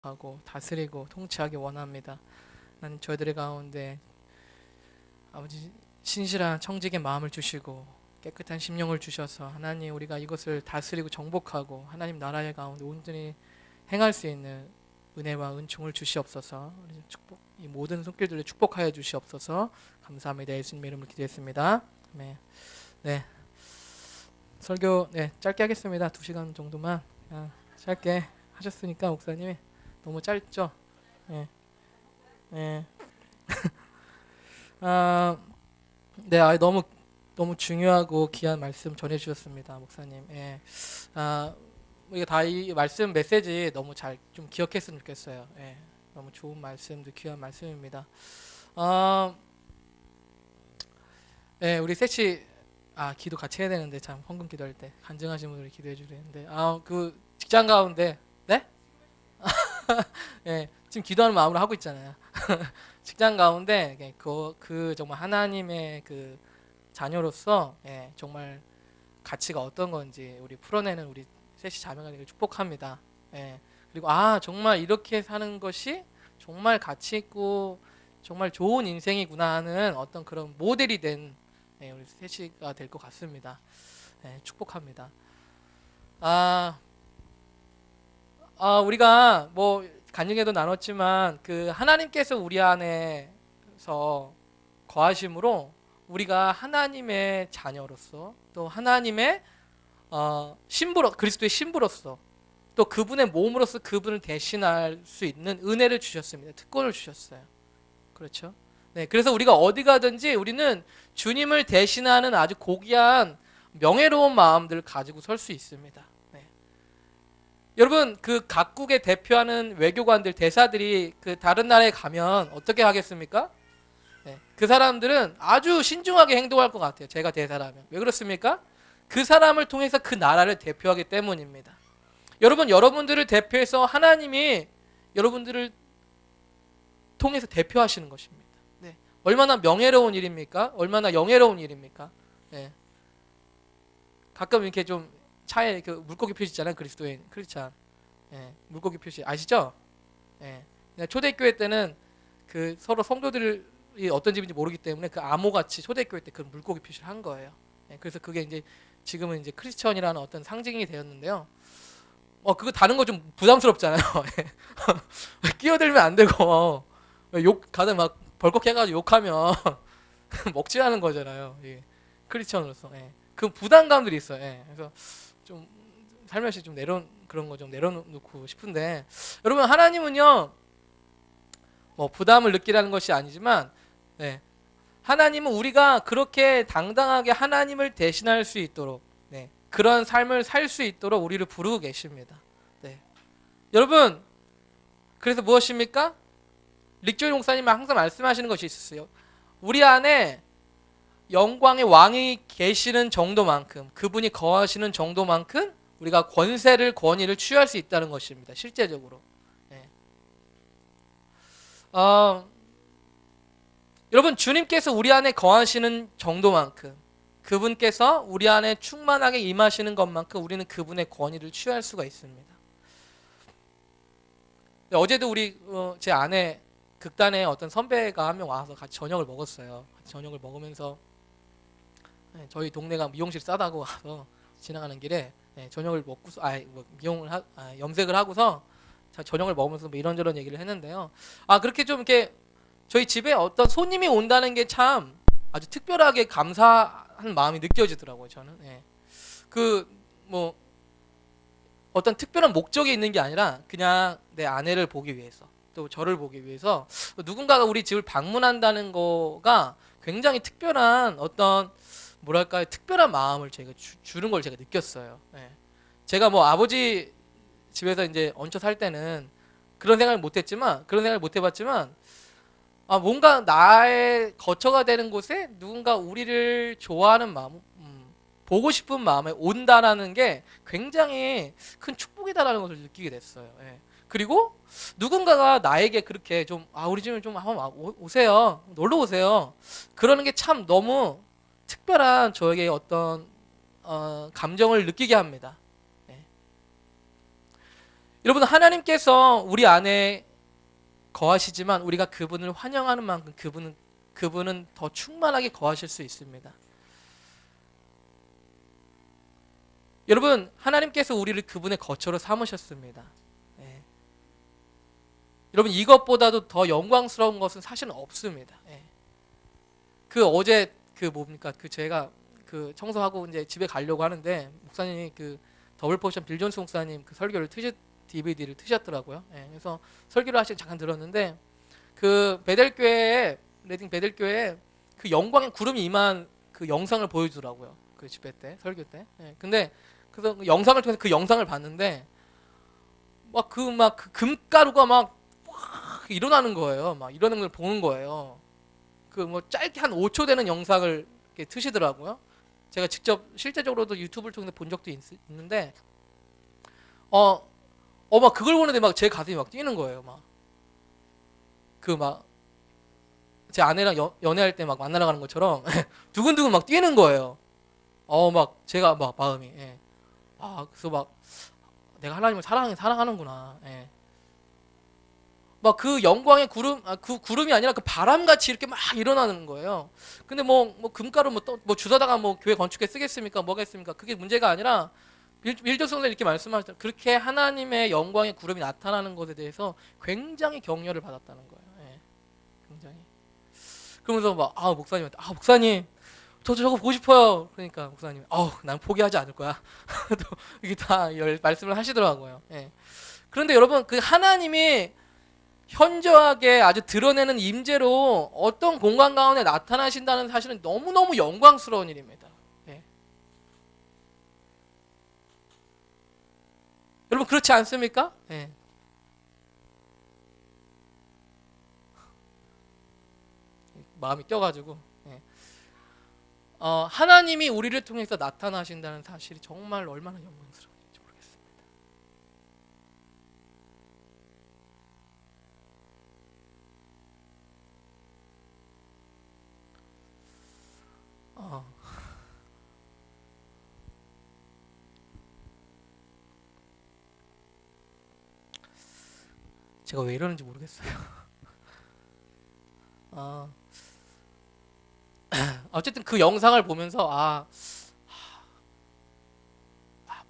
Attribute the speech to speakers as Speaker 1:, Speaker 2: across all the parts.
Speaker 1: 하고 다스리고 통치하기 원합니다. 하나님 저희들의 가운데 아버지 신실한 청직의 마음을 주시고 깨끗한 심령을 주셔서 하나님 우리가 이것을 다스리고 정복하고 하나님 나라의 가운데 온전히 행할 수 있는 은혜와 은총을 주시옵소서. 이 모든 손길들을 축복하여 주시옵소서. 감사합니다. 예수님의 이름으로 기도했습니다. 아멘. 네, 설교 짧게 하겠습니다. 2시간 정도만 그냥 짧게 하셨으니까 목사님이 너무 짧죠? 네. 네. 너무 중요하고 귀한 말씀 전해주셨습니다, 목사님. 예. 우리가 다 이 말씀 메시지 너무 잘 좀 기억했으면 좋겠어요. 예. 너무 좋은 말씀도 귀한 말씀입니다. 예, 우리 셋이 기도 같이 해야 되는데 참 헌금 기도할 때 간증하신 분들이 기도해 주는데 그 직장 가운데 네? 예, 지금 기도하는 마음으로 하고 있잖아요. 직장 가운데 그 정말 하나님의 그 자녀로서 정말 가치가 어떤 건지 우리 풀어내는 우리 셋이 자매가 되길 축복합니다. 그리고 정말 이렇게 사는 것이 정말 가치 있고 정말 좋은 인생이구나 하는 어떤 그런 모델이 된 우리 셋이가 될 것 같습니다. 축복합니다. 우리가 뭐 간증에도 나눴지만 그 하나님께서 우리 안에서 거하심으로 우리가 하나님의 자녀로서 또 하나님의 그리스도의 신부로서 또 그분의 몸으로서 그분을 대신할 수 있는 은혜를 주셨습니다. 특권을 주셨어요. 그렇죠? 네, 그래서 우리가 어디 가든지 우리는 주님을 대신하는 아주 고귀한 명예로운 마음들을 가지고 설 수 있습니다. 네. 여러분 그 각국의 대표하는 외교관들 대사들이 그 다른 나라에 가면 어떻게 하겠습니까? 네, 그 사람들은 아주 신중하게 행동할 것 같아요. 제가 대사라면. 왜 그렇습니까? 그 사람을 통해서 그 나라를 대표하기 때문입니다. 여러분들을 대표해서 하나님이 여러분들을 통해서 대표하시는 것입니다. 네. 얼마나 명예로운 일입니까? 얼마나 영예로운 일입니까? 네. 가끔 이렇게 좀 차에 그 물고기 표시 있잖아요. 그리스도인, 크리스찬. 물고기 표시 아시죠? 초대교회 때는 그 서로 성도들이 어떤 집인지 모르기 때문에 그 암호같이 초대교회 때 그 물고기 표시를 한 거예요. 그래서 그게 이제 지금은 이제 크리스천이라는 어떤 상징이 되었는데요. 그거 다른 거 좀 부담스럽잖아요. 끼어들면 안 되고 다들 막 벌컥해가지고 욕하면 먹지라는 거잖아요. 크리스천으로서. 그 부담감들이 있어요. 그래서 좀 살며시 좀 그런 거 좀 내려놓고 싶은데 여러분 하나님은요 뭐 부담을 느끼라는 것이 아니지만 하나님은 우리가 그렇게 당당하게 하나님을 대신할 수 있도록 그런 삶을 살 수 있도록 우리를 부르고 계십니다. 여러분 그래서 무엇입니까? 릭조이 목사님이 항상 말씀하시는 것이 있었어요. 우리 안에 영광의 왕이 계시는 정도만큼 그분이 거하시는 정도만큼 우리가 권위를 취할 수 있다는 것입니다. 실제적으로. 여러분 주님께서 우리 안에 거하시는 정도만큼 그분께서 우리 안에 충만하게 임하시는 것만큼 우리는 그분의 권위를 취할 수가 있습니다. 어제도 제 아내 극단에 어떤 선배가 한 명 와서 같이 저녁을 먹었어요. 같이 저녁을 먹으면서 저희 동네가 미용실 싸다고 와서 지나가는 길에 저녁을 먹고서 염색을 하고서 저녁을 먹으면서 뭐 이런저런 얘기를 했는데요. 그렇게 좀 이렇게 저희 집에 어떤 손님이 온다는 게 참 아주 특별하게 감사한 마음이 느껴지더라고요. 저는 뭐 어떤 특별한 목적이 있는 게 아니라 그냥 내 아내를 보기 위해서 또 저를 보기 위해서 누군가가 우리 집을 방문한다는 거가 굉장히 특별한 어떤 뭐랄까요 특별한 마음을 제가 주는 걸 제가 느꼈어요. 제가 뭐 아버지 집에서 이제 얹혀 살 때는 그런 생각을 못 해봤지만 뭔가 나의 거처가 되는 곳에 누군가 우리를 좋아하는 마음, 보고 싶은 마음에 온다라는 게 굉장히 큰 축복이다라는 것을 느끼게 됐어요. 그리고 누군가가 나에게 그렇게 좀 우리 집에 좀 한번 오세요, 놀러 오세요. 그러는 게 참 너무 특별한 저에게 어떤 감정을 느끼게 합니다. 여러분, 하나님께서 우리 안에 거하시지만 우리가 그분을 환영하는 만큼 그분은 더 충만하게 거하실 수 있습니다. 여러분, 하나님께서 우리를 그분의 거처로 삼으셨습니다. 예. 여러분, 이것보다도 더 영광스러운 것은 사실은 없습니다. 예. 그 어제 그 뭡니까? 그 제가 그 청소하고 이제 집에 가려고 하는데 목사님이 그 더블 포션 빌 존스 목사님 그 설교를 DVD를 트셨더라고요. 예. 그래서 설교를 하시고 잠깐 들었는데 그 베델교회 레딩 베델교회 그 영광의 구름이 임한 그 영상을 보여주더라고요. 그 집회 때 설교 때. 예. 근데 그래서 그 영상을 통해서 그 영상을 봤는데 그 금가루가 막 일어나는 거예요. 막 이러는 걸 보는 거예요. 그 뭐 짧게 한 5초 되는 영상을 이렇게 트시더라고요. 제가 직접 실제적으로도 유튜브를 통해서 본 적도 있는데 막 그걸 보는데 막 제 가슴이 막 뛰는 거예요. 막 그 막 제 아내랑 연애할 때 막 만나러 가는 것처럼 두근두근 막 뛰는 거예요. 막 제가 막 마음이 그래서 막 내가 하나님을 사랑하는구나. 막 그 영광의 그 구름이 아니라 그 바람같이 이렇게 막 일어나는 거예요. 근데 뭐 금가루 뭐 주워다가 뭐 교회 건축에 쓰겠습니까? 뭐가 있습니까? 그게 문제가 아니라 빌조 선생 이렇게 말씀하셨죠. 그렇게 하나님의 영광의 구름이 나타나는 것에 대해서 굉장히 격려를 받았다는 거예요. 굉장히. 그러면서 막 목사님한테 목사님 저거 보고 싶어요. 그러니까 목사님이 난 포기하지 않을 거야. 또 이게 다 말씀을 하시더라고요. 그런데 여러분, 그 하나님이 현저하게 아주 드러내는 임재로 어떤 공간 가운데 나타나신다는 사실은 너무너무 영광스러운 일입니다. 여러분, 그렇지 않습니까? 마음이 껴가지고 하나님이 우리를 통해서 나타나신다는 사실이 정말 얼마나 영광스러운지 모르겠습니다. 어, 제가 왜 이러는지 모르겠어요. 어, 어쨌든 그 영상을 보면서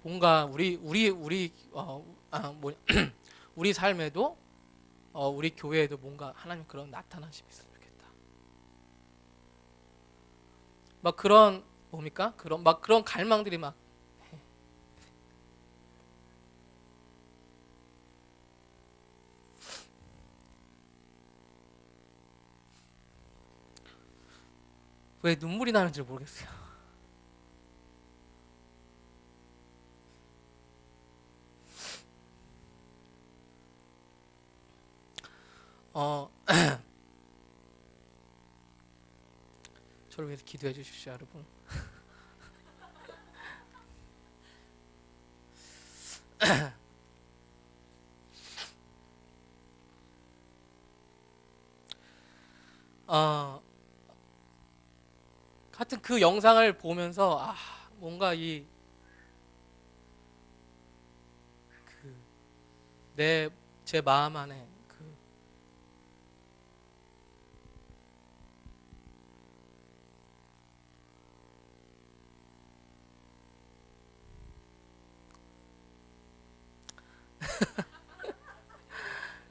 Speaker 1: 뭔가 우리 삶에도 우리 교회에도 뭔가 하나님 그런 나타나심이 있으면 좋겠다. 막 그런 뭡니까? 그런 갈망들이 막 왜 눈물이 나는지 모르겠어요. 어, 저를 위해서 기도해 주십시오, 여러분. 어, 하여튼 그 영상을 보면서 뭔가 제 마음 안에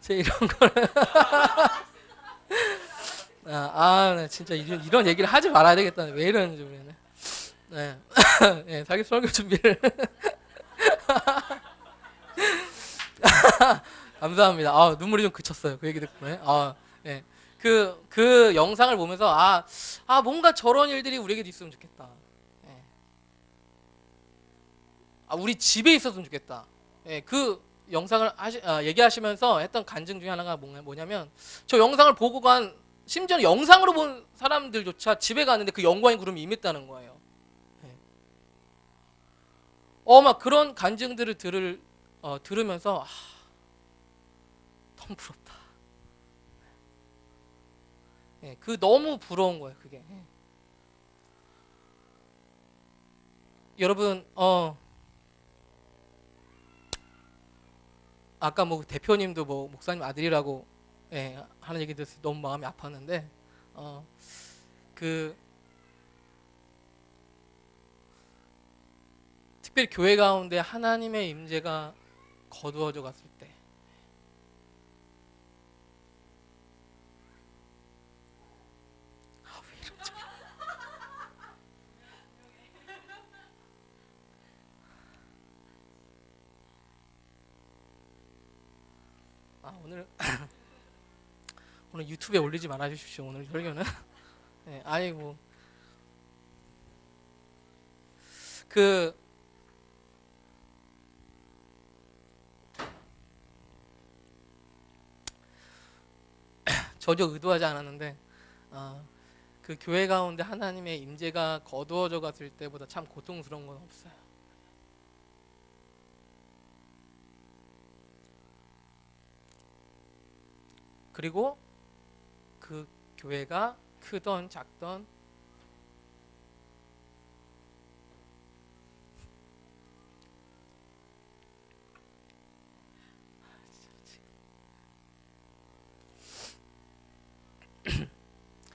Speaker 1: 제 이런 걸 나 진짜 이런 얘기를 하지 말아야 되겠다. 왜 이러는지 모르겠네. 자기 설교 준비를 감사합니다. 눈물이 좀 그쳤어요. 그 얘기 듣고. 예. 그 영상을 보면서 뭔가 저런 일들이 우리에게도 있으면 좋겠다. 예. 우리 집에 있었으면 좋겠다. 그 영상을 얘기하시면서 했던 간증 중에 하나가 뭐냐면 저 영상을 보고 간 심지어 영상으로 본 사람들조차 집에 갔는데 그 영광의 구름이 임했다는 거예요. 막 그런 간증들을 들으면서 너무 부럽다. 그 너무 부러운 거예요, 그게. 여러분, 아까 뭐 대표님도 뭐 목사님 아들이라고 예, 하는 얘기 들어서 너무 마음이 아팠는데 그 특별히 교회 가운데 하나님의 임재가 거두어져 갔을 때 왜 이러지? 오늘 오늘 유튜브에 올리지 말아 주십시오. 오늘 설교는 네, 아이고 그 전혀 의도하지 않았는데 그 교회 가운데 하나님의 임재가 거두어져 갔을 때보다 참 고통스러운 건 없어요. 그리고 그 교회가 크던 작던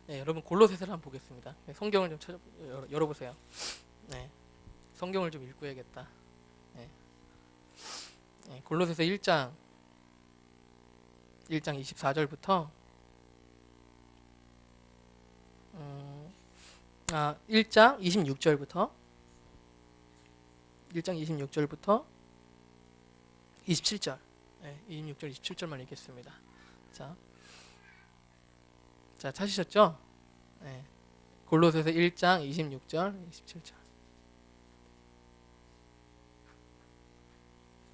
Speaker 1: 네, 여러분 골로새서를 한번 보겠습니다. 네, 성경을 좀 열어보세요. 네, 성경을 좀 읽고 해야겠다. 네. 네, 골로새서 1장 24절부터 1장 26절부터 27절 네, 26절 27절만 읽겠습니다. 자 찾으셨죠? 네. 골로새서 1장 26절 27절.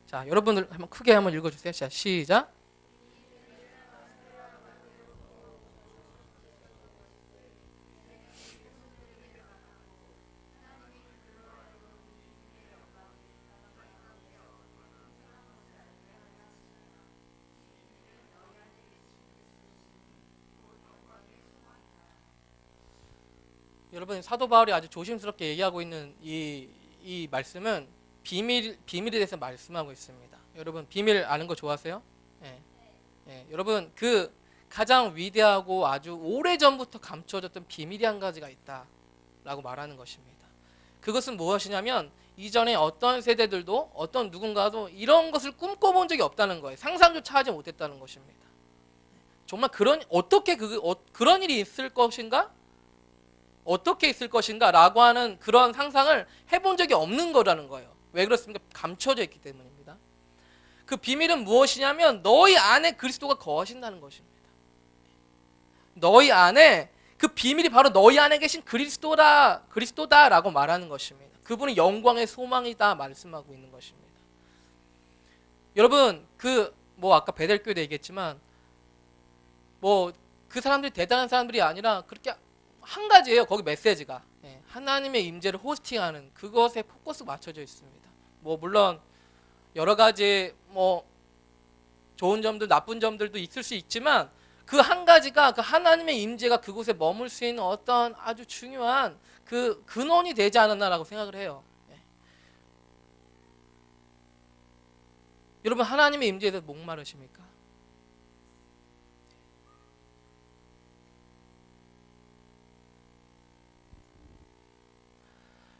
Speaker 1: 자 여러분들 한번 크게 한번 읽어주세요. 자 시작. 여러분 사도 바울이 아주 조심스럽게 얘기하고 있는 이 말씀은 비밀에 대해서 말씀하고 있습니다. 여러분 비밀 아는 거 좋아하세요? 예. 예. 여러분 그 가장 위대하고 아주 오래전부터 감춰졌던 비밀이 한 가지가 있다라고 말하는 것입니다. 그것은 무엇이냐면 이전에 어떤 세대들도 어떤 누군가도 이런 것을 꿈꿔본 적이 없다는 거예요. 상상조차 하지 못했다는 것입니다. 정말 그런 일이 있을 것인가? 어떻게 있을 것인가 라고 하는 그런 상상을 해본 적이 없는 거라는 거예요. 왜 그렇습니까? 감춰져 있기 때문입니다. 그 비밀은 무엇이냐면 너희 안에 그리스도가 거하신다는 것입니다. 너희 안에 그 비밀이 바로 너희 안에 계신 그리스도다라고 말하는 것입니다. 그분이 영광의 소망이다 말씀하고 있는 것입니다. 여러분 뭐 아까 베델교회도 얘기했지만 뭐 그 사람들이 대단한 사람들이 아니라 그렇게 한 가지예요. 거기 메시지가 하나님의 임재를 호스팅하는 그것에 포커스 맞춰져 있습니다. 뭐 물론 여러 가지 뭐 좋은 점들 나쁜 점들도 있을 수 있지만 그 한 가지가 그 하나님의 임재가 그곳에 머물 수 있는 어떤 아주 중요한 그 근원이 되지 않았나라고 생각을 해요. 여러분 하나님의 임재에 대해서 목마르십니까?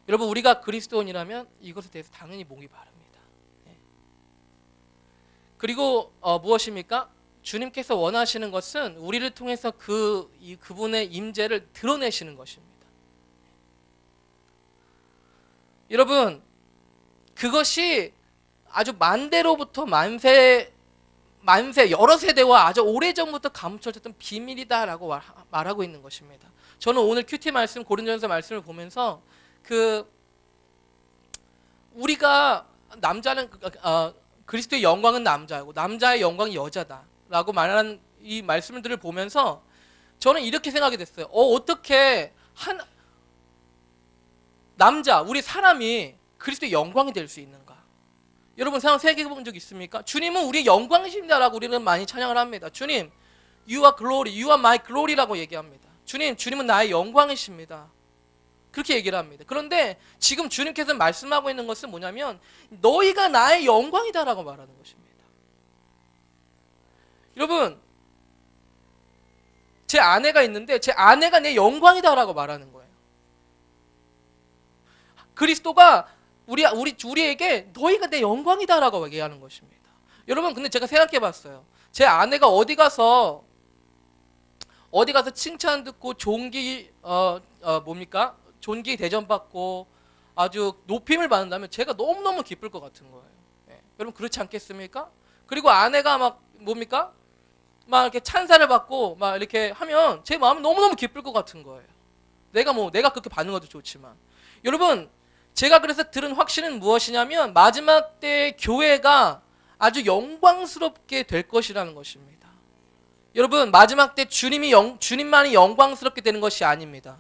Speaker 1: 여러분 우리가 그리스도인이라면 이것에 대해서 당연히 목이 마릅니다. 그리고 무엇입니까? 주님께서 원하시는 것은 우리를 통해서 그분의 임재를 드러내시는 것입니다. 여러분 그것이 아주 만대로부터 만세 여러 세대와 아주 오래전부터 감춰졌던 비밀이다라고 말하고 있는 것입니다. 저는 오늘 큐티 말씀 고린도전서 말씀을 보면서 우리가 남자는 그리스도의 영광은 남자고 남자의 영광이 여자다라고 말하는 이 말씀들을 보면서 저는 이렇게 생각이 됐어요. 어떻게 우리 사람이 그리스도의 영광이 될 수 있는가? 여러분 생각해 본 적 있습니까? 주님은 우리의 영광이십니다라고 우리는 많이 찬양을 합니다. 주님, You are glory, You are my glory라고 얘기합니다. 주님은 나의 영광이십니다. 그렇게 얘기를 합니다. 그런데 지금 주님께서 말씀하고 있는 것은 뭐냐면 너희가 나의 영광이다라고 말하는 것입니다. 여러분, 제 아내가 있는데 제 아내가 내 영광이다라고 말하는 거예요. 그리스도가 우리에게 너희가 내 영광이다라고 얘기하는 것입니다. 여러분, 근데 제가 생각해봤어요. 제 아내가 어디 가서 칭찬 듣고 존귀 대접 받고 아주 높임을 받는다면 제가 너무너무 기쁠 것 같은 거예요. 예. 여러분, 그렇지 않겠습니까? 그리고 아내가 막 이렇게 찬사를 받고 막 이렇게 하면 제 마음이 너무너무 기쁠 것 같은 거예요. 내가 그렇게 받는 것도 좋지만. 여러분, 제가 그래서 들은 확신은 무엇이냐면 마지막 때 교회가 아주 영광스럽게 될 것이라는 것입니다. 여러분, 마지막 때 주님만이 영광스럽게 되는 것이 아닙니다.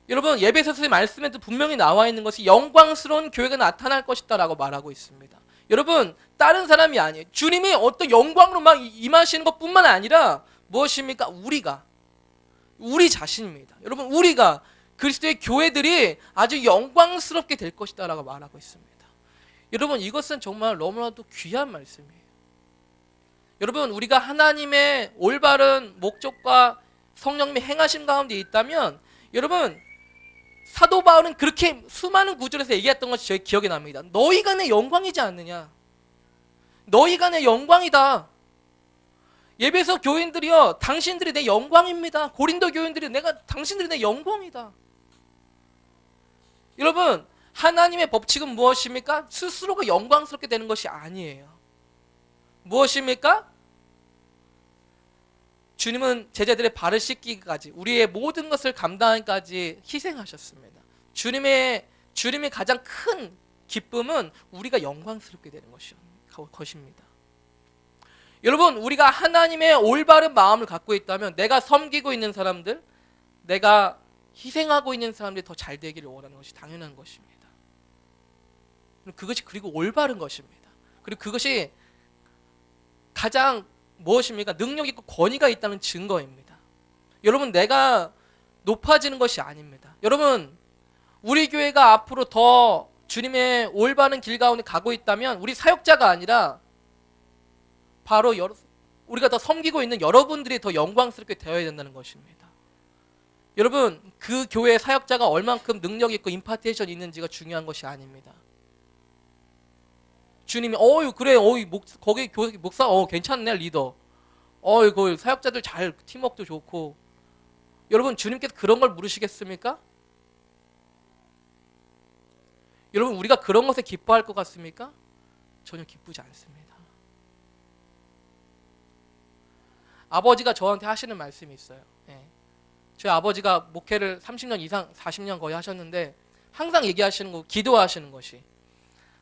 Speaker 1: 여러분, 예배소서의 말씀에도 분명히 나와 있는 것이 영광스러운 교회가 나타날 것이다라고 말하고 있습니다. 여러분, 다른 사람이 아니에요. 주님이 어떤 영광으로 막 임하시는 것뿐만 아니라 무엇입니까? 우리 자신입니다. 여러분, 우리가 그리스도의 교회들이 아주 영광스럽게 될 것이다라고 말하고 있습니다. 여러분, 이것은 정말 너무나도 귀한 말씀이에요. 여러분, 우리가 하나님의 올바른 목적과 성령님의 행하심 가운데 있다면, 여러분, 사도 바울은 그렇게 수많은 구절에서 얘기했던 것이 저의 기억에 납니다. 너희가 내 영광이지 않느냐. 너희가 내 영광이다. 예배소 교인들이여, 당신들이 내 영광입니다. 고린도 교인들이 당신들이 내 영광이다. 여러분, 하나님의 법칙은 무엇입니까? 스스로가 영광스럽게 되는 것이 아니에요. 무엇입니까? 주님은 제자들의 발을 씻기기까지, 우리의 모든 것을 감당하기까지 희생하셨습니다. 주님의 가장 큰 기쁨은 우리가 영광스럽게 되는 것입니다. 여러분, 우리가 하나님의 올바른 마음을 갖고 있다면 내가 섬기고 있는 사람들, 내가 희생하고 있는 사람들이 더 잘 되기를 원하는 것이 당연한 것입니다. 그것이 그리고 올바른 것입니다. 그리고 그것이 가장 무엇입니까? 능력 있고 권위가 있다는 증거입니다. 여러분, 내가 높아지는 것이 아닙니다. 여러분, 우리 교회가 앞으로 더 주님의 올바른 길 가운데 가고 있다면 우리 사역자가 아니라 바로 우리가 더 섬기고 있는 여러분들이 더 영광스럽게 되어야 된다는 것입니다. 여러분, 그 교회의 사역자가 얼만큼 능력 있고 임파테이션이 있는지가 중요한 것이 아닙니다. 주님이 거기 교회 목사 괜찮네, 리더. 그 사역자들 잘 팀워크도 좋고. 여러분, 주님께서 그런 걸 물으시겠습니까? 여러분, 우리가 그런 것에 기뻐할 것 같습니까? 전혀 기쁘지 않습니다. 아버지가 저한테 하시는 말씀이 있어요. 예. 저희 아버지가 목회를 30년 이상, 40년 거의 하셨는데 항상 얘기하시는 거, 기도하시는 것이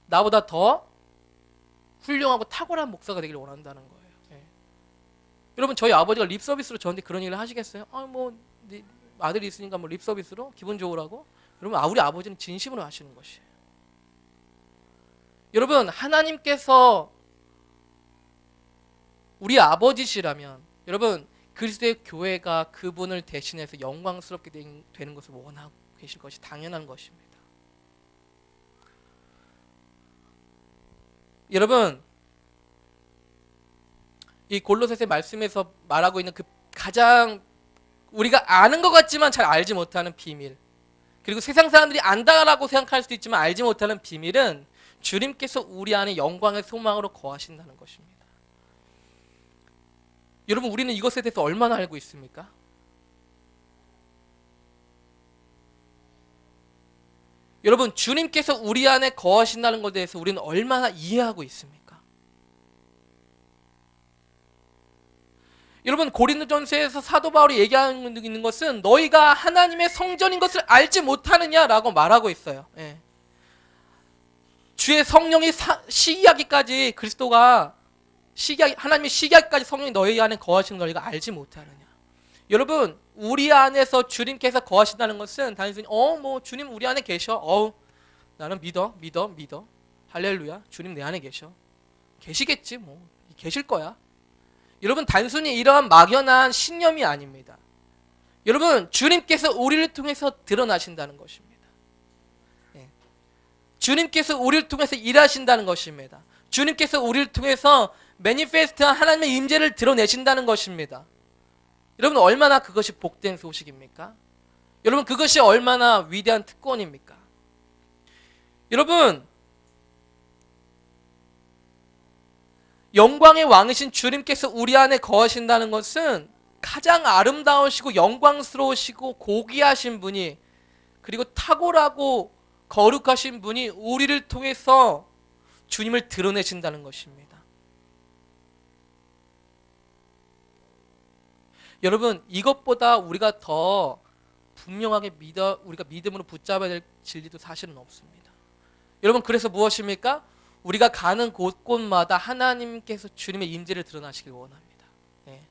Speaker 1: 나보다 더 훌륭하고 탁월한 목사가 되기를 원한다는 거예요. 예. 여러분, 저희 아버지가 립서비스로 저한테 그런 얘기를 하시겠어요? 네 아들이 있으니까 립서비스로 기분 좋으라고? 여러분, 우리 아버지는 진심으로 하시는 것이에요. 여러분, 하나님께서 우리 아버지시라면, 여러분, 그리스도의 교회가 그분을 대신해서 영광스럽게 되는 것을 원하고 계실 것이 당연한 것입니다. 여러분, 이 골로새서 말씀에서 말하고 있는 그 가장 우리가 아는 것 같지만 잘 알지 못하는 비밀, 그리고 세상 사람들이 안다라고 생각할 수도 있지만 알지 못하는 비밀은 주님께서 우리 안에 영광의 소망으로 거하신다는 것입니다. 여러분, 우리는 이것에 대해서 얼마나 알고 있습니까? 여러분, 주님께서 우리 안에 거하신다는 것에 대해서 우리는 얼마나 이해하고 있습니까? 여러분, 고린도전서에서 사도 바울이 얘기하고 있는 것은 너희가 하나님의 성전인 것을 알지 못하느냐라고 말하고 있어요. 예. 주의 성령이 시기하기까지 하나님의 시기하기까지 성령이 너희 안에 거하시는 걸 너희가 알지 못하느냐. 여러분, 우리 안에서 주님께서 거하신다는 것은 단순히 주님 우리 안에 계셔. 나는 믿어. 할렐루야. 주님 내 안에 계시겠지. 계실 거야. 여러분, 단순히 이러한 막연한 신념이 아닙니다. 여러분, 주님께서 우리를 통해서 드러나신다는 것입니다. 예. 주님께서 우리를 통해서 일하신다는 것입니다. 주님께서 우리를 통해서 매니페스트한 하나님의 임재를 드러내신다는 것입니다. 여러분 얼마나 그것이 복된 소식입니까? 여러분 그것이 얼마나 위대한 특권입니까? 여러분 영광의 왕이신 주님께서 우리 안에 거하신다는 것은 가장 아름다우시고 영광스러우시고 고귀하신 분이, 그리고 탁월하고 거룩하신 분이 우리를 통해서 주님을 드러내신다는 것입니다. 여러분 이것보다 우리가 더 분명하게 우리가 믿음으로 붙잡아야 될 진리도 사실은 없습니다. 여러분 그래서 무엇입니까? 우리가 가는 곳곳마다 하나님께서 주님의 임재를 드러나시길 원합니다. 예.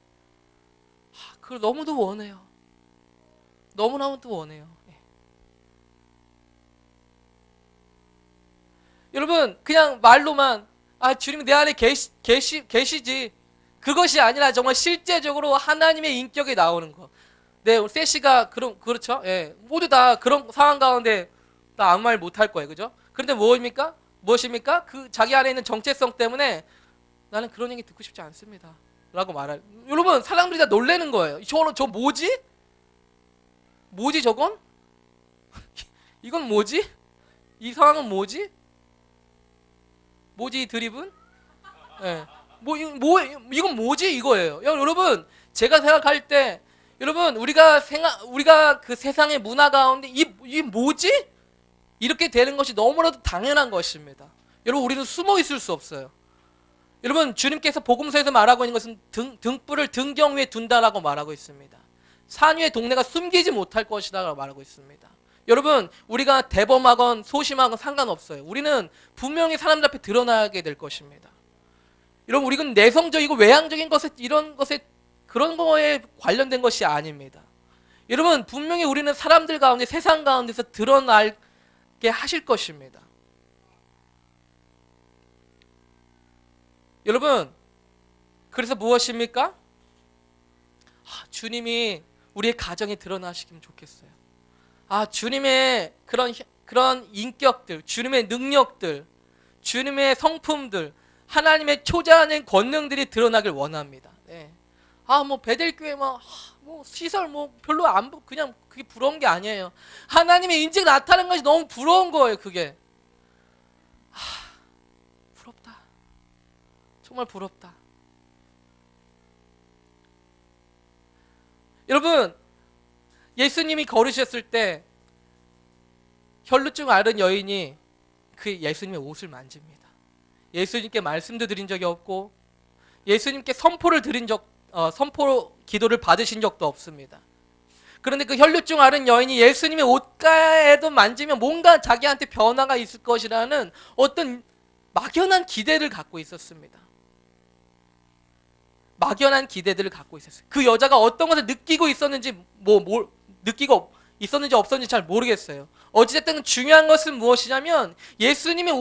Speaker 1: 그걸 너무도 원해요. 너무나도 원해요. 예. 여러분 그냥 말로만 주님이 내 안에 계시지, 그것이 아니라 정말 실제적으로 하나님의 인격이 나오는 것. 네, 우리 세시가 그렇죠. 예, 모두 다 그런 상황 가운데 나 아무 말 못할 거예요, 그죠? 그런데 무엇입니까? 그 자기 안에 있는 정체성 때문에 나는 그런 얘기 듣고 싶지 않습니다. 라고 말할. 여러분 사람들이 다 놀라는 거예요. 저 뭐지? 뭐지 저건? 이건 뭐지? 이 상황은 뭐지? 뭐지 이 드립은? 예. 이건 뭐지 이거예요. 여러분 제가 생각할 때 여러분 우리가 그 세상의 문화 가운데 이 뭐지? 이렇게 되는 것이 너무나도 당연한 것입니다. 여러분 우리는 숨어 있을 수 없어요. 여러분 주님께서 복음서에서 말하고 있는 것은 등불을 등경 위에 둔다라고 말하고 있습니다. 산 위의 동네가 숨기지 못할 것이다라고 말하고 있습니다. 여러분 우리가 대범하건 소심하건 상관없어요. 우리는 분명히 사람들 앞에 드러나게 될 것입니다. 여러분 우리는 내성적이고 외향적인 것에 이런 것에 그런 거에 관련된 것이 아닙니다. 여러분 분명히 우리는 사람들 가운데 세상 가운데서 드러나게 하실 것입니다. 여러분 그래서 무엇입니까? 주님이 우리의 가정에 드러나시기면 좋겠어요. 주님의 그런 인격들, 주님의 능력들, 주님의 성품들, 하나님의 초자하는 권능들이 드러나길 원합니다. 네. 베델교회 시설 별로 그냥 그게 부러운 게 아니에요. 하나님의 인재가 나타나는 것이 너무 부러운 거예요. 그게 부럽다. 정말 부럽다. 여러분 예수님이 걸으셨을 때 혈루증 앓은 여인이 그 예수님의 옷을 만집니다. 예수님께 말씀도 드린 적이 없고 예수님께 선포 기도를 받으신 적도 없습니다. 그런데 그 혈루증 앓은 여인이 예수님의 옷가에도 만지면 뭔가 자기한테 변화가 있을 것이라는 어떤 막연한 기대를 갖고 있었습니다. 막연한 기대들을 갖고 있었어요. 그 여자가 어떤 것을 느끼고 있었는지 느끼고 있었는지 없었는지 잘 모르겠어요. 어찌됐든 중요한 것은 무엇이냐면 예수님의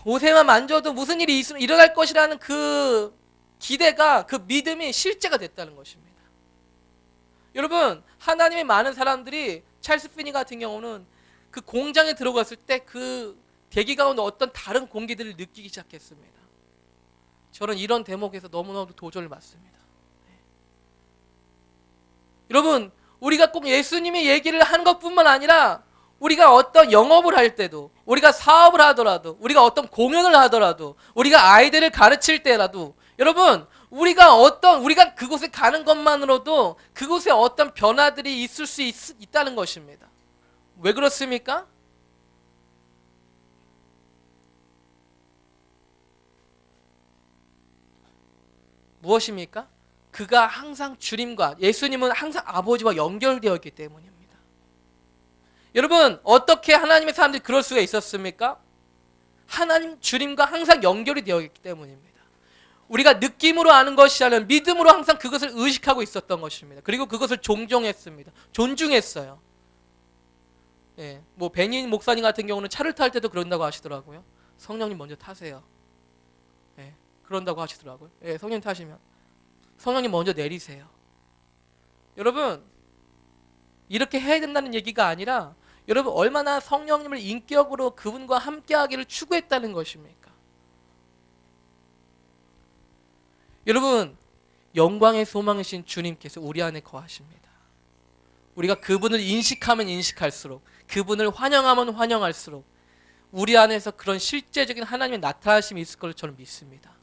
Speaker 1: 옷에만 만져도 무슨 일이 일어날 것이라는 그 기대가, 그 믿음이 실제가 됐다는 것입니다. 여러분 하나님의 많은 사람들이 찰스 피니 같은 경우는 그 공장에 들어갔을 때 그 대기 가운데 어떤 다른 공기들을 느끼기 시작했습니다. 저는 이런 대목에서 너무너무 도전을 받습니다. 여러분 우리가 꼭 예수님의 얘기를 하는 것뿐만 아니라 우리가 어떤 영업을 할 때도, 우리가 사업을 하더라도, 우리가 어떤 공연을 하더라도, 우리가 아이들을 가르칠 때라도 여러분 우리가 그곳에 가는 것만으로도 그곳에 어떤 변화들이 있을 수 있다는 것입니다. 왜 그렇습니까? 무엇입니까? 그가 항상 주님과, 예수님은 항상 아버지와 연결되어 있기 때문입니다. 여러분 어떻게 하나님의 사람들이 그럴 수가 있었습니까? 주님과 항상 연결이 되어 있기 때문입니다. 우리가 느낌으로 아는 것이 아니라 믿음으로 항상 그것을 의식하고 있었던 것입니다. 그리고 그것을 존중했습니다. 존중했어요. 예, 베닌 목사님 같은 경우는 차를 탈 때도 그런다고 하시더라고요. 성령님 먼저 타세요. 예, 그런다고 하시더라고요. 예, 성령 타시면 성령님 먼저 내리세요. 여러분 이렇게 해야 된다는 얘기가 아니라 여러분 얼마나 성령님을 인격으로 그분과 함께하기를 추구했다는 것입니까? 여러분 영광의 소망이신 주님께서 우리 안에 거하십니다. 우리가 그분을 인식하면 인식할수록, 그분을 환영하면 환영할수록 우리 안에서 그런 실제적인 하나님의 나타나심이 있을 걸 저는 믿습니다.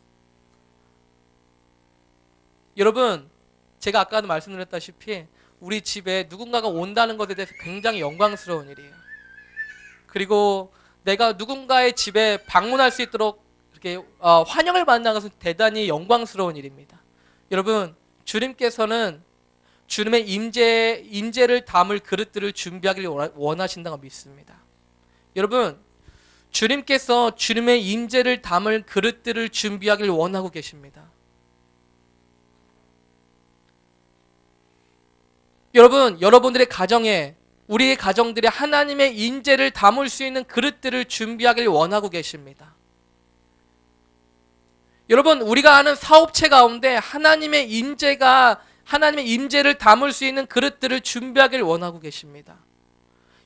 Speaker 1: 여러분 제가 아까도 말씀드렸다시피 우리 집에 누군가가 온다는 것에 대해서 굉장히 영광스러운 일이에요. 그리고 내가 누군가의 집에 방문할 수 있도록 이렇게 환영을 받는 것은 대단히 영광스러운 일입니다. 여러분 주님께서는 주님의 임재를 담을 그릇들을 준비하기를 원하신다고 믿습니다. 여러분 주님께서 주님의 임재를 담을 그릇들을 준비하기를 원하고 계십니다. 여러분 여러분들의 가정에, 우리의 가정들이 하나님의 임재를 담을 수 있는 그릇들을 준비하기를 원하고 계십니다. 여러분 우리가 아는 사업체 가운데 하나님의 임재를 담을 수 있는 그릇들을 준비하기를 원하고 계십니다.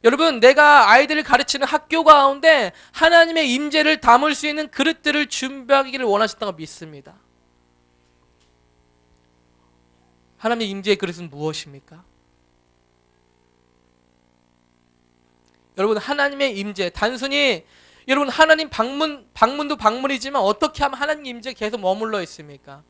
Speaker 1: 여러분 내가 아이들을 가르치는 학교 가운데 하나님의 임재를 담을 수 있는 그릇들을 준비하기를 원하신다고 믿습니다. 하나님의 임재의 그릇은 무엇입니까? 여러분 하나님의 임재, 단순히 여러분 하나님 방문도 방문이지만 어떻게 하면 하나님 임재 계속 머물러 있습니까?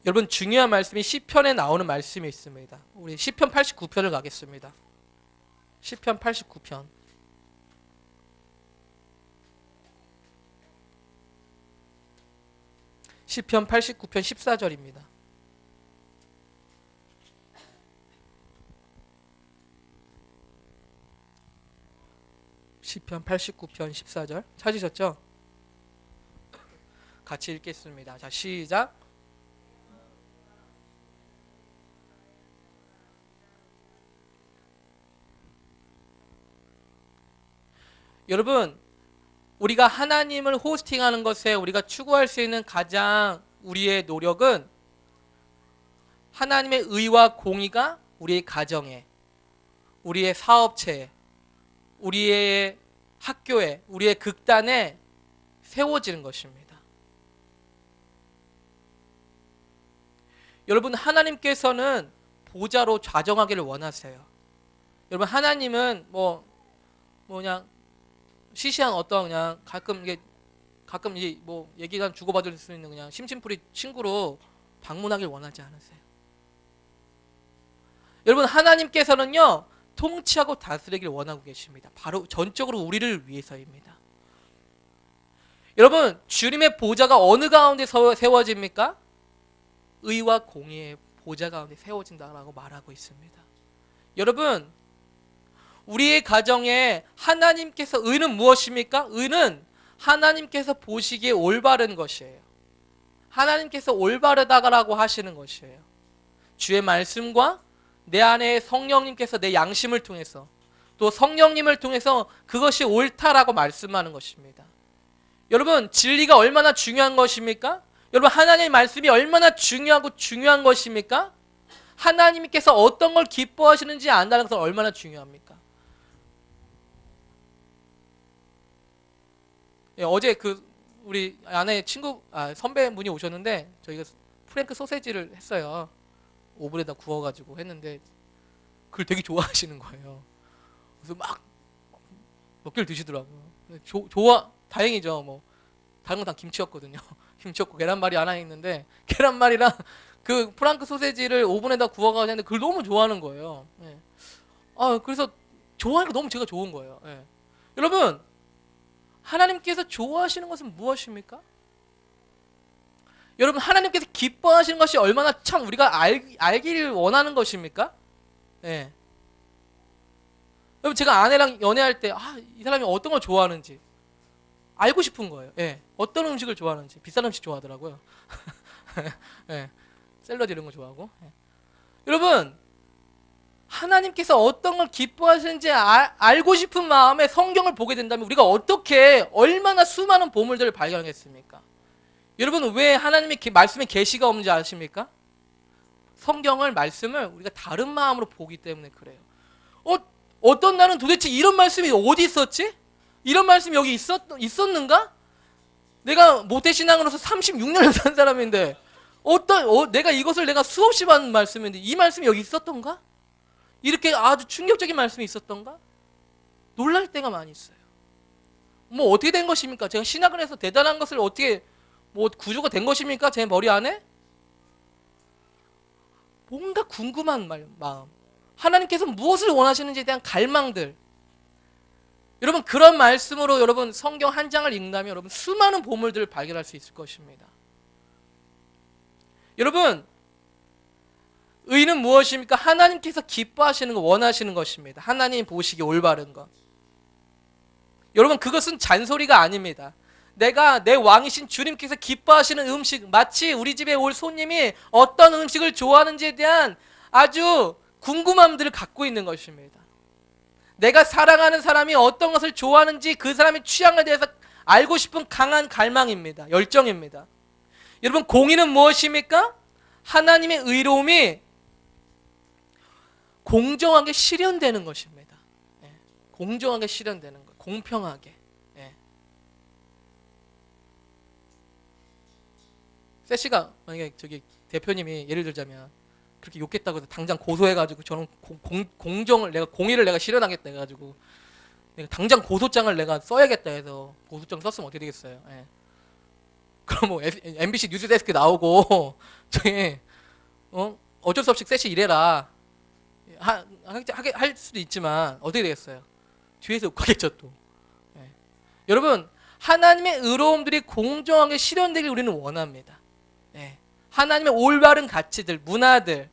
Speaker 1: 여러분 중요한 말씀이 시편에 나오는 말씀이 있습니다. 우리 시편 89편을 가겠습니다. 시편 89편. 시편 89편 14절입니다. 시편 89편 14절 찾으셨죠? 같이 읽겠습니다. 자, 시작. 여러분 우리가 하나님을 호스팅하는 것에 우리가 추구할 수 있는 가장 우리의 노력은 하나님의 의와 공의가 우리의 가정에, 우리의 사업체에, 우리의 학교에, 우리의 극단에 세워지는 것입니다. 여러분 하나님께서는 보좌로 좌정하기를 원하세요. 여러분 하나님은 그냥 시시한 어떤 그냥 가끔 이제 뭐 얘기가 주고받을 수 있는 그냥 심심풀이 친구로 방문하길 원하지 않으세요. 여러분 하나님께서는요 통치하고 다스리기를 원하고 계십니다. 바로 전적으로 우리를 위해서입니다. 여러분 주님의 보좌가 어느 가운데 세워집니까? 의와 공의의 보좌 가운데 세워진다라고 말하고 있습니다. 여러분 우리의 가정에 하나님께서, 의는 무엇입니까? 의는 하나님께서 보시기에 올바른 것이에요. 하나님께서 올바르다라고 하시는 것이에요. 주의 말씀과 내 안에 성령님께서 내 양심을 통해서 또 성령님을 통해서 그것이 옳다라고 말씀하는 것입니다. 여러분 진리가 얼마나 중요한 것입니까? 여러분 하나님의 말씀이 얼마나 중요한 것입니까? 하나님께서 어떤 걸 기뻐하시는지 안다는 것은 얼마나 중요합니까? 예, 어제 우리 아내 선배분이 오셨는데 저희가 프랭크 소세지를 했어요. 오븐에다 구워가지고 했는데 그걸 되게 좋아하시는 거예요. 그래서 막 몇 개를 드시더라고요. 다행이죠. 뭐 다른 건 다 김치였거든요. 김치였고 계란말이 하나 있는데 계란말이랑 그 프랑크 소세지를 오븐에다 구워가지고 했는데 그걸 너무 좋아하는 거예요. 예. 그래서 좋아하니까 너무 제가 좋은 거예요. 예. 여러분 하나님께서 좋아하시는 것은 무엇입니까? 여러분 하나님께서 기뻐하시는 것이 얼마나 참 우리가 알기를 원하는 것입니까? 예. 여러분 제가 아내랑 연애할 때 이 사람이 어떤 걸 좋아하는지 알고 싶은 거예요. 예. 어떤 음식을 좋아하는지. 비싼 음식 좋아하더라고요. 예. 샐러드 이런 거 좋아하고. 예. 여러분 하나님께서 어떤 걸 기뻐하시는지 알고 싶은 마음에 성경을 보게 된다면 우리가 어떻게 얼마나 수많은 보물들을 발견하겠습니까? 여러분 왜 하나님의 말씀에 계시가 없는지 아십니까? 성경을 말씀을 우리가 다른 마음으로 보기 때문에 그래요. 어떤 날은 도대체 이런 말씀이 어디 있었지? 이런 말씀이 여기 있었는가? 내가 모태신앙으로서 36년을 산 사람인데 내가 이것을 내가 수없이 받은 말씀인데 이 말씀이 여기 있었던가? 이렇게 아주 충격적인 말씀이 있었던가? 놀랄 때가 많이 있어요. 뭐 어떻게 된 것입니까? 제가 신학을 해서 대단한 것을 어떻게 뭐 구조가 된 것입니까? 제 머리 안에? 뭔가 궁금한 마음. 하나님께서 무엇을 원하시는지에 대한 갈망들. 여러분 그런 말씀으로 여러분 성경 한 장을 읽는다면 여러분 수많은 보물들을 발견할 수 있을 것입니다. 여러분 의는 무엇입니까? 하나님께서 기뻐하시는 거 원하시는 것입니다. 하나님 보시기 올바른 것. 여러분 그것은 잔소리가 아닙니다. 내가 내 왕이신 주님께서 기뻐하시는 음식, 마치 우리 집에 올 손님이 어떤 음식을 좋아하는지에 대한 아주 궁금함들을 갖고 있는 것입니다. 내가 사랑하는 사람이 어떤 것을 좋아하는지 그 사람의 취향에 대해서 알고 싶은 강한 갈망입니다. 열정입니다. 여러분 공의는 무엇입니까? 하나님의 의로움이 공정하게 실현되는 것입니다. 공정하게 실현되는 것, 공평하게. 세시가 만약에 저기 대표님이 예를 들자면 그렇게 욕했다고 해서 당장 고소해가지고 저는 공의를 내가 실현하겠다 해가지고 내가 당장 고소장을 내가 써야겠다 해서 고소장 썼으면 어떻게 되겠어요? 그럼 뭐 MBC 뉴스데스크 나오고 저기 어쩔 수 없이 세시 이래라 할 수도 있지만 어떻게 되겠어요? 뒤에서 욕하겠죠 또. 여러분 하나님의 의로움들이 공정하게 실현되길 우리는 원합니다. 하나님의 올바른 가치들, 문화들,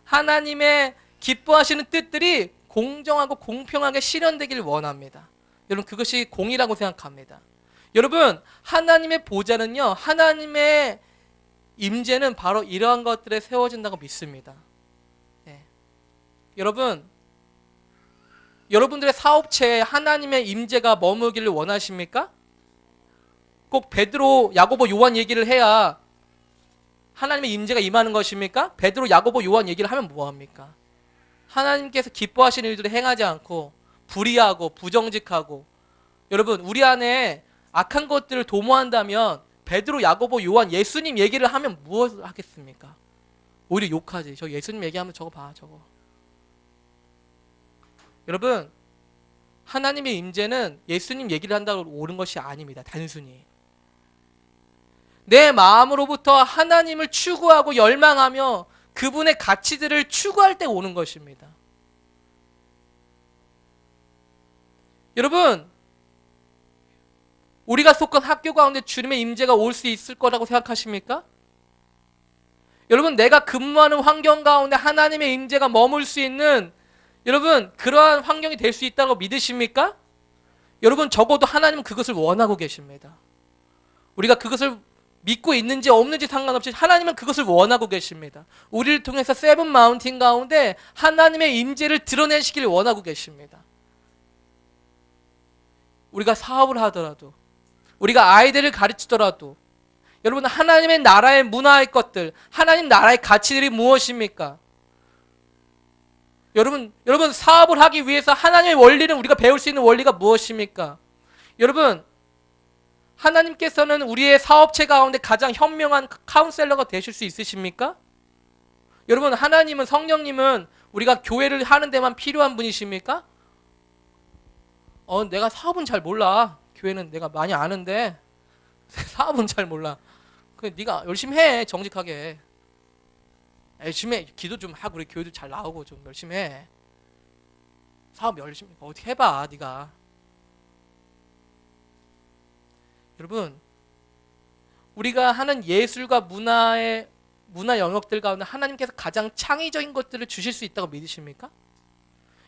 Speaker 1: 하나님의 기뻐하시는 뜻들이 공정하고 공평하게 실현되길 원합니다. 여러분 그것이 공의라고 생각합니다. 여러분 하나님의 보좌는요, 하나님의 임재는 바로 이러한 것들에 세워진다고 믿습니다. 여러분 여러분들의 사업체에 하나님의 임재가 머물기를 원하십니까? 꼭 베드로, 야고보, 요한 얘기를 해야 하나님의 임재가 임하는 것입니까? 베드로, 야고보, 요한 얘기를 하면 뭐합니까? 하나님께서 기뻐하시는 일들을 행하지 않고 불의하고 부정직하고 여러분 우리 안에 악한 것들을 도모한다면 베드로, 야고보, 요한, 예수님 얘기를 하면 무엇을 하겠습니까? 오히려 욕하지. 저 예수님 얘기하면 저거 봐 저거. 여러분 하나님의 임재는 예수님 얘기를 한다고 오는 것이 아닙니다. 단순히 내 마음으로부터 하나님을 추구하고 열망하며 그분의 가치들을 추구할 때 오는 것입니다. 여러분 우리가 속한 학교 가운데 주님의 임재가 올 수 있을 거라고 생각하십니까? 여러분 내가 근무하는 환경 가운데 하나님의 임재가 머물 수 있는 여러분 그러한 환경이 될 수 있다고 믿으십니까? 여러분 적어도 하나님은 그것을 원하고 계십니다. 우리가 그것을 믿고 있는지 없는지 상관없이 하나님은 그것을 원하고 계십니다. 우리를 통해서 세븐 마운틴 가운데 하나님의 임재를 드러내시기를 원하고 계십니다. 우리가 사업을 하더라도 우리가 아이들을 가르치더라도 여러분 하나님의 나라의 문화의 것들, 하나님 나라의 가치들이 무엇입니까? 여러분 사업을 하기 위해서 하나님의 원리는 우리가 배울 수 있는 원리가 무엇입니까? 여러분 하나님께서는 우리의 사업체 가운데 가장 현명한 카운셀러가 되실 수 있으십니까? 여러분 하나님은 성령님은 우리가 교회를 하는 데만 필요한 분이십니까? 내가 사업은 잘 몰라. 교회는 내가 많이 아는데 사업은 잘 몰라. 네가 열심히 해. 정직하게 열심히 해. 기도 좀 하고 우리 교회도 잘 나오고 좀 열심히 해. 사업 열심히 어떻게 해봐 네가. 여러분 우리가 하는 예술과 문화 영역들 가운데 하나님께서 가장 창의적인 것들을 주실 수 있다고 믿으십니까?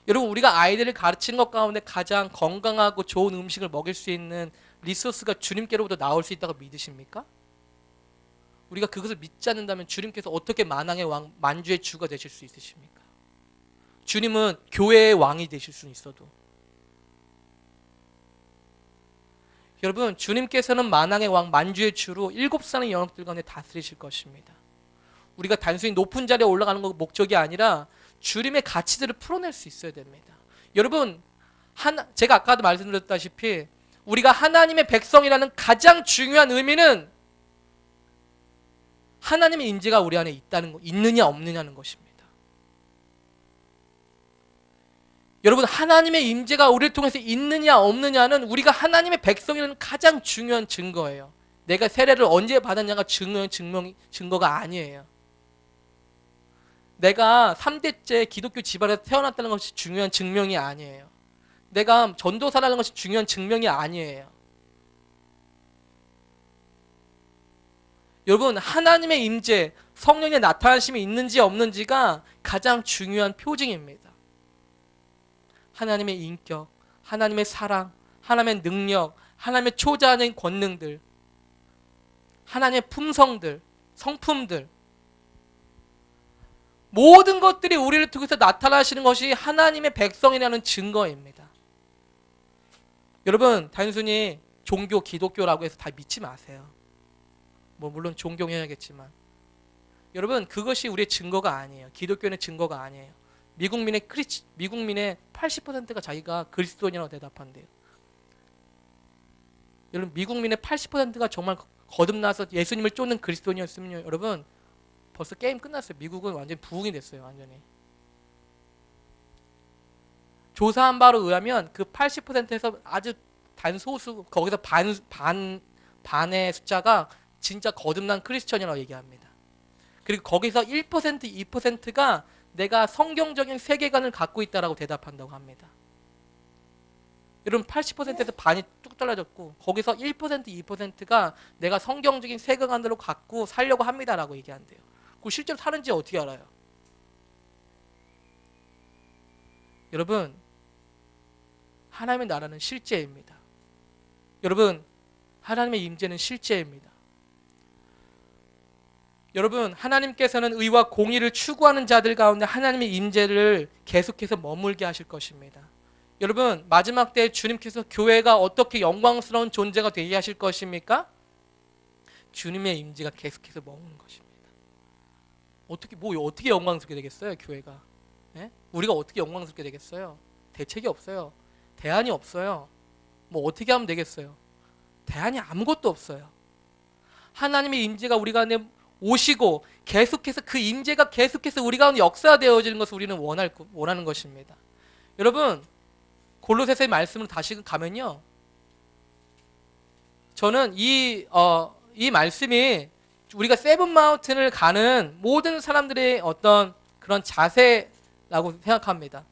Speaker 1: 여러분 우리가 아이들을 가르치는 것 가운데 가장 건강하고 좋은 음식을 먹일 수 있는 리소스가 주님께로부터 나올 수 있다고 믿으십니까? 우리가 그것을 믿지 않는다면 주님께서 어떻게 만왕의 왕, 만주의 주가 되실 수 있으십니까? 주님은 교회의 왕이 되실 수는 있어도 여러분 주님께서는 만왕의 왕, 만주의 주로 7산의 영역들 가운데 다스리실 것입니다. 우리가 단순히 높은 자리에 올라가는 거 목적이 아니라 주님의 가치들을 풀어낼 수 있어야 됩니다. 여러분, 제가 아까도 말씀드렸다시피 우리가 하나님의 백성이라는 가장 중요한 의미는 하나님의 임재가 우리 안에 있느냐 없느냐는 것입니다. 여러분, 하나님의 임재가 우리를 통해서 있느냐 없느냐는 우리가 하나님의 백성이라는 가장 중요한 증거예요. 내가 세례를 언제 받았냐가 증거가 아니에요. 내가 3대째 기독교 집안에서 태어났다는 것이 중요한 증명이 아니에요. 내가 전도사라는 것이 중요한 증명이 아니에요. 여러분, 하나님의 임재, 성령의 나타나심이 있는지 없는지가 가장 중요한 표징입니다. 하나님의 인격, 하나님의 사랑, 하나님의 능력, 하나님의 초자적인 권능들, 하나님의 품성들, 성품들, 모든 것들이 우리를 통해서 나타나시는 것이 하나님의 백성이라는 증거입니다. 여러분, 단순히 종교, 기독교라고 해서 다 믿지 마세요. 물론 존경해야겠지만 여러분, 그것이 우리의 증거가 아니에요. 기독교는 증거가 아니에요. 미국민의 80%가 자기가 그리스도인이라고 대답한대요. 여러분, 미국민의 80%가 정말 거듭나서 예수님을 쫓는 그리스도인이었으면요, 여러분 벌써 게임 끝났어요. 미국은 완전히 부흥이 됐어요. 완전히. 조사한 바로 의하면 그 80%에서 아주 단소수, 거기서 반의 숫자가 진짜 거듭난 크리스천이라고 얘기합니다. 그리고 거기서 1%, 2%가 내가 성경적인 세계관을 갖고 있다라고 대답한다고 합니다. 여러분, 80%에서 반이 뚝 잘라졌고 거기서 1%, 2%가 내가 성경적인 세계관으로 갖고 살려고 합니다라고 얘기한대요. 그 실제로 사는지 어떻게 알아요? 여러분, 하나님의 나라는 실제입니다. 여러분, 하나님의 임재는 실제입니다. 여러분, 하나님께서는 의와 공의를 추구하는 자들 가운데 하나님의 임재를 계속해서 머물게 하실 것입니다. 여러분, 마지막 때 주님께서 교회가 어떻게 영광스러운 존재가 되게 하실 것입니까? 주님의 임재가 계속해서 머무는 것입니다. 어떻게 영광스럽게 되겠어요, 교회가? 예? 우리가 어떻게 영광스럽게 되겠어요? 대책이 없어요. 대안이 없어요. 어떻게 하면 되겠어요? 대안이 아무것도 없어요. 하나님의 임재가 우리 가운데 오시고 계속해서 그 임재가 계속해서 우리 가운데 역사되어지는 것을 우리는 원하는 것입니다. 여러분, 골로새서의 말씀을 다시 가면요, 저는 이 말씀이 우리가 세븐 마운틴을 가는 모든 사람들의 어떤 그런 자세라고 생각합니다.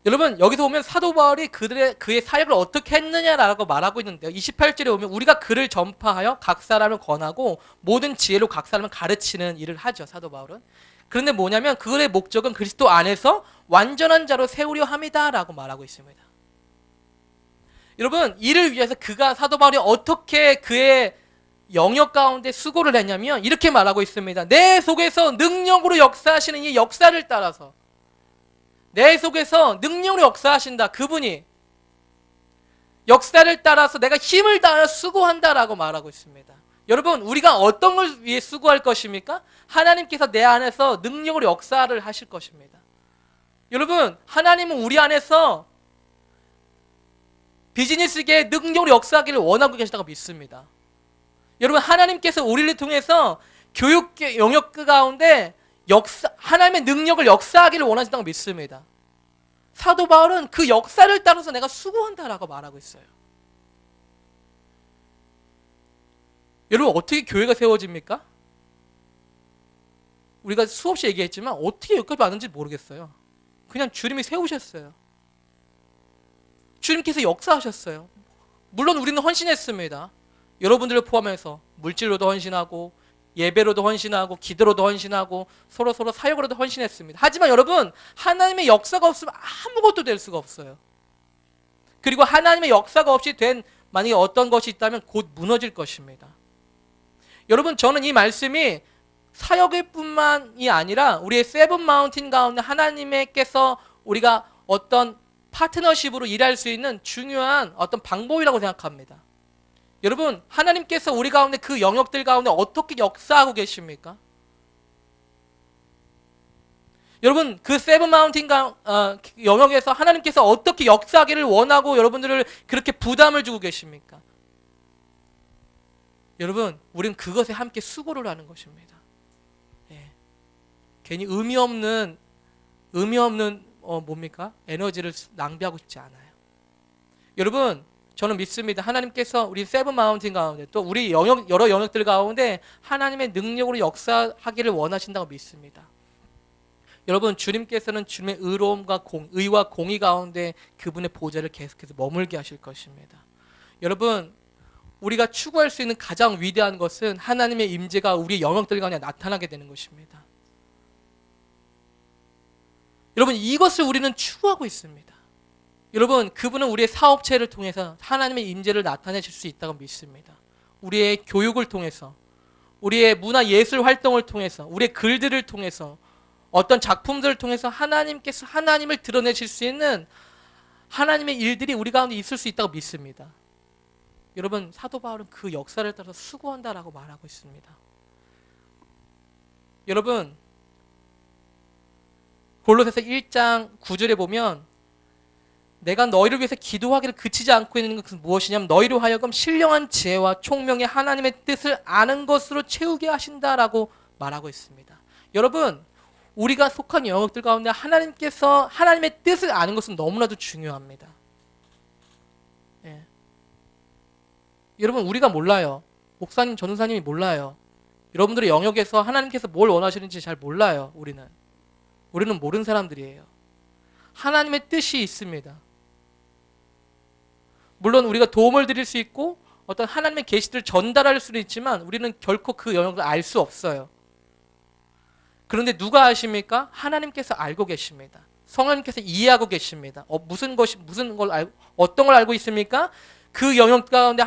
Speaker 1: 여러분, 여기서 보면 사도 바울이 그의 사역을 어떻게 했느냐라고 말하고 있는데요. 28절에 보면 우리가 그를 전파하여 각 사람을 권하고 모든 지혜로 각 사람을 가르치는 일을 하죠, 사도 바울은. 그런데 뭐냐면 그의 목적은 그리스도 안에서 완전한 자로 세우려 함이다라고 말하고 있습니다. 여러분, 이를 위해서 사도 바울이 어떻게 그의 영역 가운데 수고를 했냐면 이렇게 말하고 있습니다. 내 속에서 능력으로 역사하시는 이 역사를 따라서, 내 속에서 능력으로 역사하신다, 그분이 역사를 따라서 내가 힘을 다하여 수고한다라고 말하고 있습니다. 여러분, 우리가 어떤 걸 위해 수고할 것입니까? 하나님께서 내 안에서 능력으로 역사를 하실 것입니다. 여러분, 하나님은 우리 안에서 비즈니스계의 능력으로 역사하기를 원하고 계시다고 믿습니다. 여러분, 하나님께서 우리를 통해서 교육 영역 가운데 하나님의 능력을 역사하기를 원하신다고 믿습니다. 사도 바울은 그 역사를 따라서 내가 수고한다라고 말하고 있어요. 여러분, 어떻게 교회가 세워집니까? 우리가 수없이 얘기했지만 어떻게 여기까지 왔는지 모르겠어요. 그냥 주님이 세우셨어요. 주님께서 역사하셨어요. 물론 우리는 헌신했습니다. 여러분들을 포함해서 물질로도 헌신하고 예배로도 헌신하고 기도로도 헌신하고 서로 사역으로도 헌신했습니다. 하지만 여러분, 하나님의 역사가 없으면 아무것도 될 수가 없어요. 그리고 하나님의 역사가 없이 만약에 어떤 것이 있다면 곧 무너질 것입니다. 여러분, 저는 이 말씀이 사역일 뿐만이 아니라 우리의 세븐 마운틴 가운데 하나님께서 우리가 어떤 파트너십으로 일할 수 있는 중요한 어떤 방법이라고 생각합니다. 여러분, 하나님께서 우리 가운데 그 영역들 가운데 어떻게 역사하고 계십니까? 여러분, 그 세븐 마운틴 영역에서 하나님께서 어떻게 역사하기를 원하고 여러분들을 그렇게 부담을 주고 계십니까? 여러분, 우린 그것에 함께 수고를 하는 것입니다. 예. 괜히 의미 없는 뭡니까? 에너지를 낭비하고 싶지 않아요. 여러분, 저는 믿습니다. 하나님께서 우리 세븐 마운틴 가운데 또 우리 여러 영역들 가운데 하나님의 능력으로 역사하기를 원하신다고 믿습니다. 여러분, 주님께서는 주님의 의와 공의 가운데 그분의 보좌를 계속해서 머물게 하실 것입니다. 여러분, 우리가 추구할 수 있는 가장 위대한 것은 하나님의 임재가 우리 영역들 가운데 나타나게 되는 것입니다. 여러분, 이것을 우리는 추구하고 있습니다. 여러분, 그분은 우리의 사업체를 통해서 하나님의 임재를 나타내실 수 있다고 믿습니다. 우리의 교육을 통해서, 우리의 문화 예술 활동을 통해서, 우리의 글들을 통해서, 어떤 작품들을 통해서 하나님께서 하나님을 드러내실 수 있는 하나님의 일들이 우리 가운데 있을 수 있다고 믿습니다. 여러분, 사도 바울은 그 역사를 따라서 수고한다라고 말하고 있습니다. 여러분, 골로새서 1장 9절에 보면 내가 너희를 위해서 기도하기를 그치지 않고 있는 것은 무엇이냐면 너희로 하여금 신령한 지혜와 총명의 하나님의 뜻을 아는 것으로 채우게 하신다라고 말하고 있습니다. 여러분, 우리가 속한 영역들 가운데 하나님께서 하나님의 뜻을 아는 것은 너무나도 중요합니다. 예. 여러분, 우리가 몰라요. 목사님, 전도사님이 몰라요. 여러분들의 영역에서 하나님께서 뭘 원하시는지 잘 몰라요. 우리는 모르는 사람들이에요. 하나님의 뜻이 있습니다. 물론 우리가 도움을 드릴 수 있고 어떤 하나님의 계시를 전달할 수는 있지만 우리는 결코 그 영역을 알 수 없어요. 그런데 누가 아십니까? 하나님께서 알고 계십니다. 성령님께서 이해하고 계십니다. 어떤 걸 알고 있습니까? 그 영역 가운데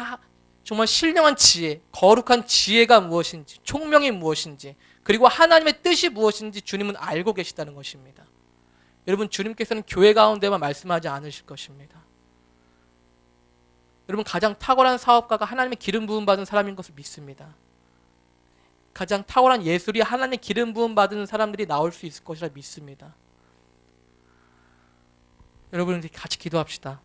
Speaker 1: 정말 신령한 지혜, 거룩한 지혜가 무엇인지, 총명이 무엇인지, 그리고 하나님의 뜻이 무엇인지 주님은 알고 계시다는 것입니다. 여러분, 주님께서는 교회 가운데만 말씀하지 않으실 것입니다. 여러분, 가장 탁월한 사업가가 하나님의 기름 부음 받은 사람인 것을 믿습니다. 가장 탁월한 예술이 하나님의 기름 부음 받은 사람들이 나올 수 있을 것이라 믿습니다. 여러분, 같이 기도합시다.